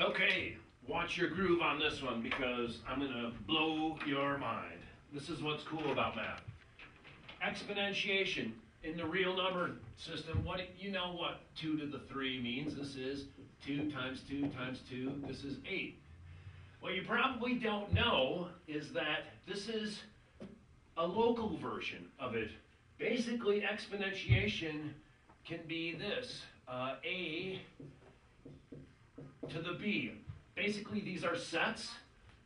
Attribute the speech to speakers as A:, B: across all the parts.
A: Okay, watch your groove on this one because I'm going to blow your mind. This is what's cool about math. Exponentiation in the real number system, you know what 2 to the 3 means. This is 2 times 2 times 2. This is 8. What you probably don't know is that this is a local version of it. Basically, exponentiation can be this, a to the b. Basically, these are sets,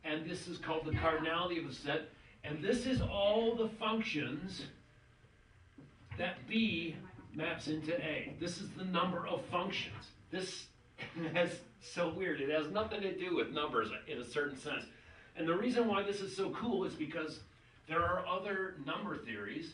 A: and this is called the cardinality of the set. And this is all the functions that b maps into a. This is the number of functions. This has so weird. It has nothing to do with numbers in a certain sense. And the reason why this is so cool is because there are other number theories.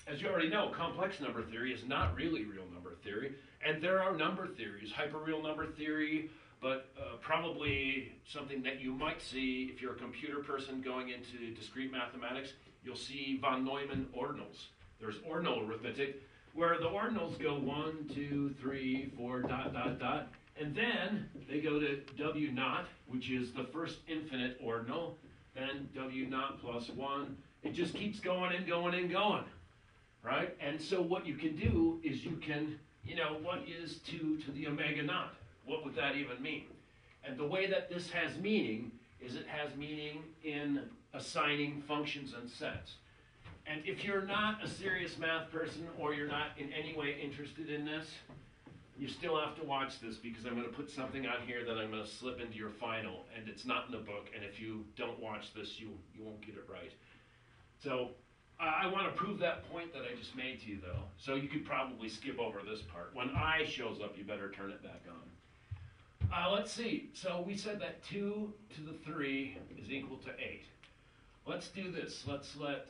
A: As you already know, complex number theory is not really real number theory. And there are number theories, hyperreal number theory, but probably something that you might see if you're a computer person going into discrete mathematics, you'll see von Neumann ordinals. There's ordinal arithmetic, where the ordinals go 1, 2, 3, 4, dot, dot, dot, and then they go to W naught, which is the first infinite ordinal, then W naught plus 1. It just keeps going and going and going, right? And so what you can do is you can, what is 2 to the omega naught? What would that even mean? And the way that this has meaning is it has meaning in assigning functions and sets. And if you're not a serious math person or you're not in any way interested in this, you still have to watch this because I'm going to put something on here that I'm going to slip into your final, and it's not in the book, and if you don't watch this, you won't get it right. So I want to prove that point that I just made to you, though. So you could probably skip over this part. When I shows up, you better turn it back on. Let's see. So we said that 2 to the 3 is equal to 8. Let's do this. Let's let,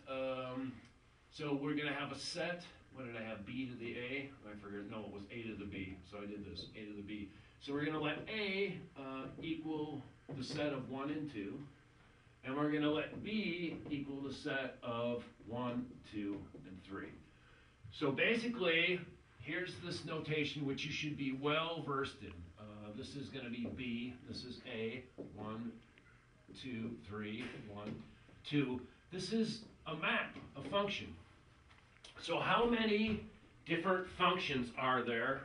A: so we're going to have a set. What did I have? B to the A? I forget. No, it was A to the B. So I did this, A to the B. So we're going to let A equal the set of 1 and 2. And we're going to let B equal the set of 1, 2, and 3. So basically, here's this notation which you should be well versed in. This is going to be B. This is A. 1, 2, 3, 1, 2. This is a map, a function. So how many different functions are there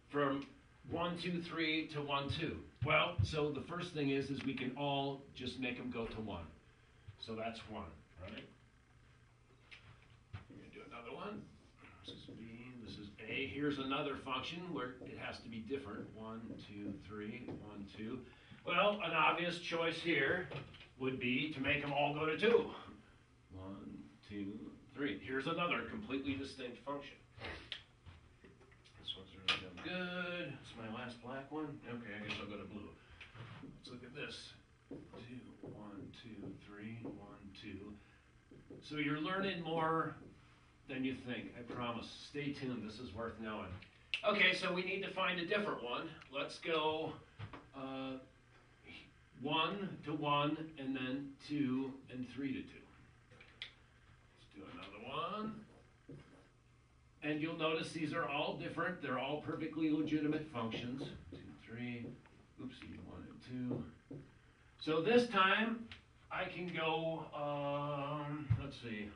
A: from 1, 2, 3 to 1, 2? Well, so the first thing is we can all just make them go to 1. So that's 1, right? We're going to do another one. This is B, this is A. Here's another function where it has to be different. 1, 2, 3, 1, 2. Well, an obvious choice here would be to make them all go to 2. 1, 2, 3. Here's another completely distinct function. This one's really done good. It's my last black one. Okay, I guess I'll go to blue. Let's look at this. 2, 1, 2, 3, 1, 2. So you're learning more than you think, I promise. Stay tuned, this is worth knowing. Okay, so we need to find a different one. Let's go 1 to 1, and then 2 and 3 to 2. Let's do another one. And you'll notice these are all different. They're all perfectly legitimate functions. 2, 3, oopsie, 1 and 2. So this time, I can go, let's see,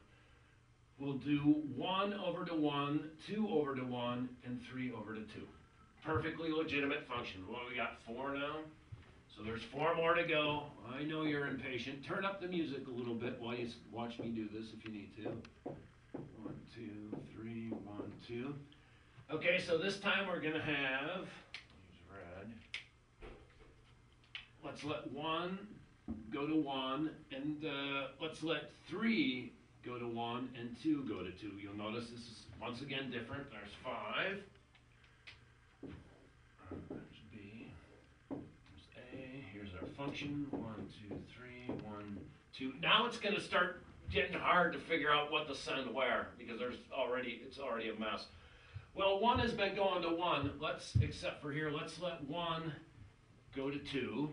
A: we'll do 1 over to 1, 2 over to 1, and 3 over to 2. Perfectly legitimate function. Well, we got 4 now. So there's 4 more to go. I know you're impatient. Turn up the music a little bit while you watch me do this if you need to. 1, 2, 3, 1, 2. Okay, so this time we're going to have, use red. Let's let 1 go to 1, and let's let 3 go to 1, and 2 go to 2. You'll notice this is once again different. There's 5. There's B. There's A. Here's our function. 1, 2, 3, 1, 2. Now it's going to start getting hard to figure out what to send where, because it's already a mess. Well, 1 has been going to 1. Except for here, let's let 1 go to 2.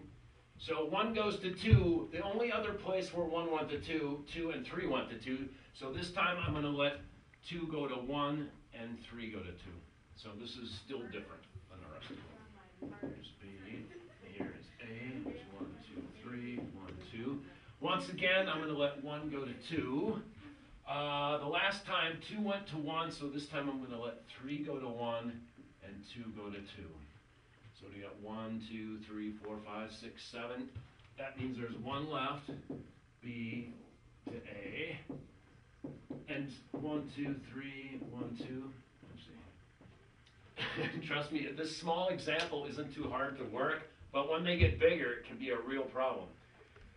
A: So 1 goes to 2. The only other place where 1 went to 2, 2 and 3 went to 2. So this time I'm going to let 2 go to 1 and 3 go to 2. So this is still different than the rest of them. Here's B, here's A, once again, I'm going to let 1 go to 2. The last time 2 went to 1, so this time I'm going to let 3 go to 1 and 2 go to 2. So we got 1, 2, 3, 4, 5, 6, 7. That means there's 1 left, B to A. And 1, 2, 3, 1, 2. Let's see. Trust me, this small example isn't too hard to work, but when they get bigger, it can be a real problem.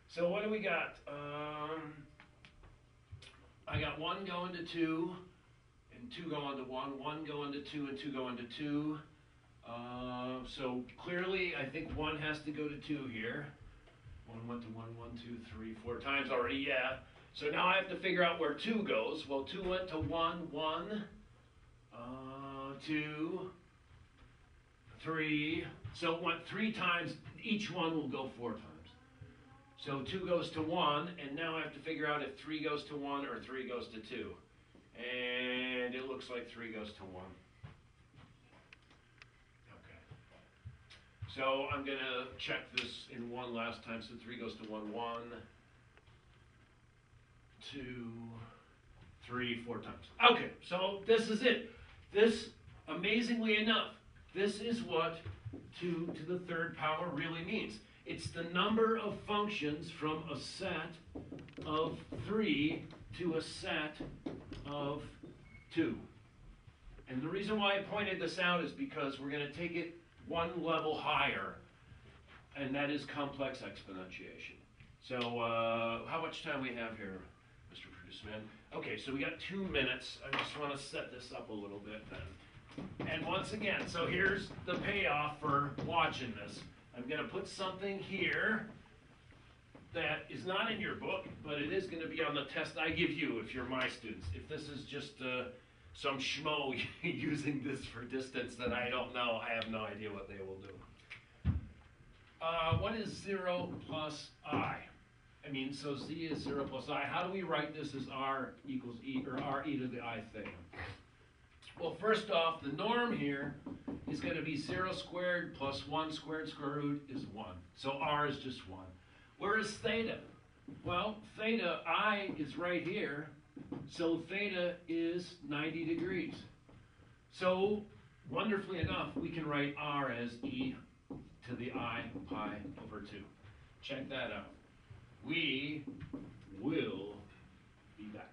A: So what do we got? I got 1 going to 2, and 2 going to 1, 1 going to 2, and 2 going to 2. So clearly, I think 1 has to go to 2 here. 1 went to 1, 1, 2, 3, 4 times already, yeah. So now I have to figure out where 2 goes. Well, 2 went to 1, 1, 2, 3. So it went 3 times. Each one will go 4 times. So 2 goes to 1, and now I have to figure out if 3 goes to 1 or 3 goes to 2. And it looks like 3 goes to 1. Okay. So I'm going to check this in 1 last time. So 3 goes to 1, 1, 2, 3, 4 times. Okay, so this is it. This, amazingly enough, this is what 2 to the 3rd power really means. It's the number of functions from a set of 3 to a set of 2. And the reason why I pointed this out is because we're going to take it 1 level higher, and that is complex exponentiation. So how much time we have here, Mr. Produceman? Okay, so we got 2 minutes. I just want to set this up a little bit then. And once again, so here's the payoff for watching this. I'm going to put something here that is not in your book, but it is going to be on the test I give you if you're my students. If this is just some schmo using this for distance that I don't know, I have no idea what they will do. What is 0 plus I? I mean, so z is 0 plus I. How do we write this as r equals e, or r e to the I theta? Well, first off, the norm here is going to be 0 squared plus 1 squared square root is 1. So r is just 1. Where is theta? Well, theta, I is right here. So theta is 90 degrees. So, wonderfully enough, we can write r as e to the I pi over 2. Check that out. We will be back.